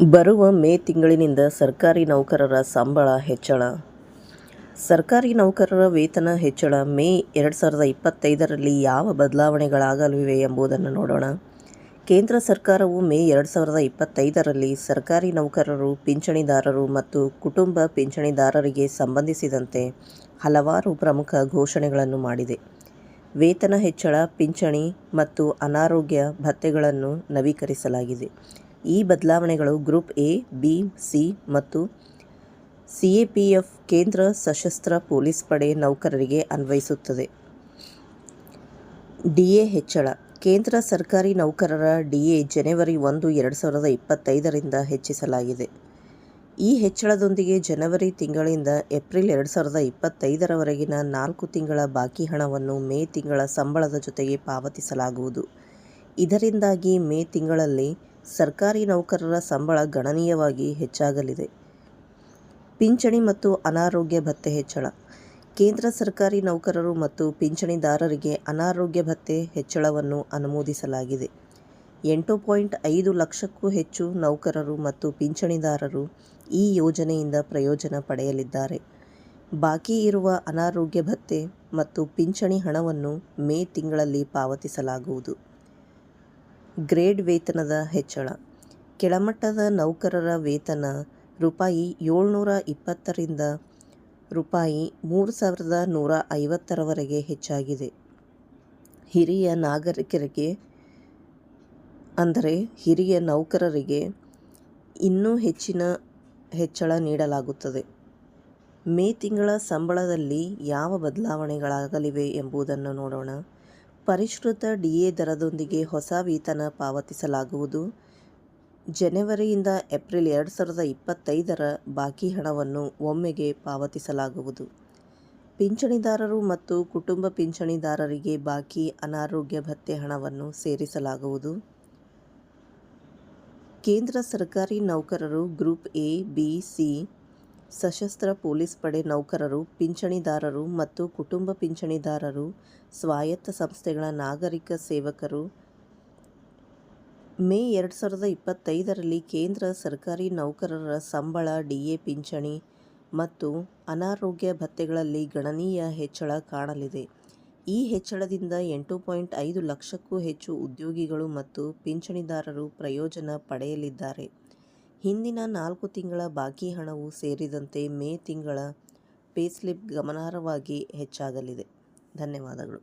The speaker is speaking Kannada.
ಬರುವ ಮೇ ತಿಂಗಳಿನಿಂದ ಸರ್ಕಾರಿ ನೌಕರರ ಸಂಬಳ ಹೆಚ್ಚಳ. ಸರ್ಕಾರಿ ನೌಕರರ ವೇತನ ಹೆಚ್ಚಳ ಮೇ 2025ರಲ್ಲಿ ಯಾವ ಬದಲಾವಣೆಗಳಾಗಲಿವೆ ಎಂಬುದನ್ನು ನೋಡೋಣ. ಕೇಂದ್ರ ಸರ್ಕಾರವು ಮೇ 2025ರಲ್ಲಿ ಸರ್ಕಾರಿ ನೌಕರರು, ಪಿಂಚಣಿದಾರರು ಮತ್ತು ಕುಟುಂಬ ಪಿಂಚಣಿದಾರರಿಗೆ ಸಂಬಂಧಿಸಿದಂತೆ ಹಲವಾರು ಪ್ರಮುಖ ಘೋಷಣೆಗಳನ್ನು ಮಾಡಿದೆ. ವೇತನ ಹೆಚ್ಚಳ, ಪಿಂಚಣಿ ಮತ್ತು ಅನಾರೋಗ್ಯ ಭತ್ಯೆಗಳನ್ನು ನವೀಕರಿಸಲಾಗಿದೆ. ಈ ಬದಲಾವಣೆಗಳು ಗ್ರೂಪ್ ಎ, ಬಿ, ಸಿ ಮತ್ತು ಸಿಎಪಿಎಫ್ ಕೇಂದ್ರ ಸಶಸ್ತ್ರ ಪೊಲೀಸ್ ಪಡೆ ನೌಕರರಿಗೆ ಅನ್ವಯಿಸುತ್ತದೆ. ಡಿಎ ಹೆಚ್ಚಳ. ಕೇಂದ್ರ ಸರ್ಕಾರಿ ನೌಕರರ ಡಿಎ ಜನವರಿ 1, 2025ರಿಂದ ಹೆಚ್ಚಿಸಲಾಗಿದೆ. ಈ ಹೆಚ್ಚಳದೊಂದಿಗೆ ಜನವರಿ ತಿಂಗಳಿಂದ ಏಪ್ರಿಲ್ 2025ರವರೆಗಿನ 4 ತಿಂಗಳ ಬಾಕಿ ಹಣವನ್ನು ಮೇ ತಿಂಗಳ ಸಂಬಳದ ಜೊತೆಗೆ ಪಾವತಿಸಲಾಗುವುದು. ಇದರಿಂದಾಗಿ ಮೇ ತಿಂಗಳಲ್ಲಿ ಸರ್ಕಾರಿ ನೌಕರರ ಸಂಬಳ ಗಣನೀಯವಾಗಿ ಹೆಚ್ಚಾಗಲಿದೆ. ಪಿಂಚಣಿ ಮತ್ತು ಅನಾರೋಗ್ಯ ಭತ್ಯೆ ಹೆಚ್ಚಳ. ಕೇಂದ್ರ ಸರ್ಕಾರಿ ನೌಕರರು ಮತ್ತು ಪಿಂಚಣಿದಾರರಿಗೆ ಅನಾರೋಗ್ಯ ಭತ್ಯೆ ಹೆಚ್ಚಳವನ್ನು ಅನುಮೋದಿಸಲಾಗಿದೆ. 8.5 ಲಕ್ಷಕ್ಕೂ ಹೆಚ್ಚು ನೌಕರರು ಮತ್ತು ಪಿಂಚಣಿದಾರರು ಈ ಯೋಜನೆಯಿಂದ ಪ್ರಯೋಜನ ಪಡೆಯಲಿದ್ದಾರೆ. ಬಾಕಿ ಇರುವ ಅನಾರೋಗ್ಯ ಭತ್ಯೆ ಮತ್ತು ಪಿಂಚಣಿ ಹಣವನ್ನು ಮೇ ತಿಂಗಳಲ್ಲಿ ಪಾವತಿಸಲಾಗುವುದು. ಗ್ರೇಡ್ ವೇತನದ ಹೆಚ್ಚಳ. ಕೆಳಮಟ್ಟದ ನೌಕರರ ವೇತನ ರೂ. 720ರಿಂದ ರೂ. 3150ರವರೆಗೆ ಹೆಚ್ಚಾಗಿದೆ. ಹಿರಿಯ ನಾಗರಿಕರಿಗೆ ಅಂದರೆ ಹಿರಿಯ ನೌಕರರಿಗೆ ಇನ್ನೂ ಹೆಚ್ಚಿನ ಹೆಚ್ಚಳ ನೀಡಲಾಗುತ್ತದೆ. ಮೇ ತಿಂಗಳ ಸಂಬಳದಲ್ಲಿ ಯಾವ ಬದಲಾವಣೆಗಳಾಗಲಿವೆ ಎಂಬುದನ್ನು ನೋಡೋಣ. ಪರಿಷ್ಕೃತ ಡಿಎ ದರದೊಂದಿಗೆ ಹೊಸ ವೇತನ ಪಾವತಿಸಲಾಗುವುದು. ಜನವರಿಯಿಂದ ಏಪ್ರಿಲ್ 2025ರ ಬಾಕಿ ಹಣವನ್ನು ಒಮ್ಮೆಗೆ ಪಾವತಿಸಲಾಗುವುದು. ಪಿಂಚಣಿದಾರರು ಮತ್ತು ಕುಟುಂಬ ಪಿಂಚಣಿದಾರರಿಗೆ ಬಾಕಿ ಅನಾರೋಗ್ಯ ಭತ್ಯೆ ಹಣವನ್ನು ಸೇರಿಸಲಾಗುವುದು. ಕೇಂದ್ರ ಸರ್ಕಾರಿ ನೌಕರರು, ಗ್ರೂಪ್ ಎ, ಬಿ, ಸಿ, ಸಶಸ್ತ್ರ ಪೊಲೀಸ್ ಪಡೆ ನೌಕರರು, ಪಿಂಚಣಿದಾರರು ಮತ್ತು ಕುಟುಂಬ ಪಿಂಚಣಿದಾರರು, ಸ್ವಾಯತ್ತ ಸಂಸ್ಥೆಗಳ ನಾಗರಿಕ ಸೇವಕರು. ಮೇ 2025ರಲ್ಲಿ ಕೇಂದ್ರ ಸರ್ಕಾರಿ ನೌಕರರ ಸಂಬಳ, ಡಿಎ, ಪಿಂಚಣಿ ಮತ್ತು ಅನಾರೋಗ್ಯ ಭತ್ಯೆಗಳಲ್ಲಿ ಗಣನೀಯ ಹೆಚ್ಚಳ ಕಾಣಲಿದೆ. ಈ ಹೆಚ್ಚಳದಿಂದ 8.5 ಲಕ್ಷಕ್ಕೂ ಹೆಚ್ಚು ಉದ್ಯೋಗಿಗಳು ಮತ್ತು ಪಿಂಚಣಿದಾರರು ಪ್ರಯೋಜನ ಪಡೆಯಲಿದ್ದಾರೆ. ಹಿಂದಿನ 4 ತಿಂಗಳ ಬಾಕಿ ಹಣವು ಸೇರಿದಂತೆ ಮೇ ತಿಂಗಳ ಪೇಸ್ಲಿಪ್ ಗಮನಾರ್ಹವಾಗಿ ಹೆಚ್ಚಾಗಲಿದೆ. ಧನ್ಯವಾದಗಳು.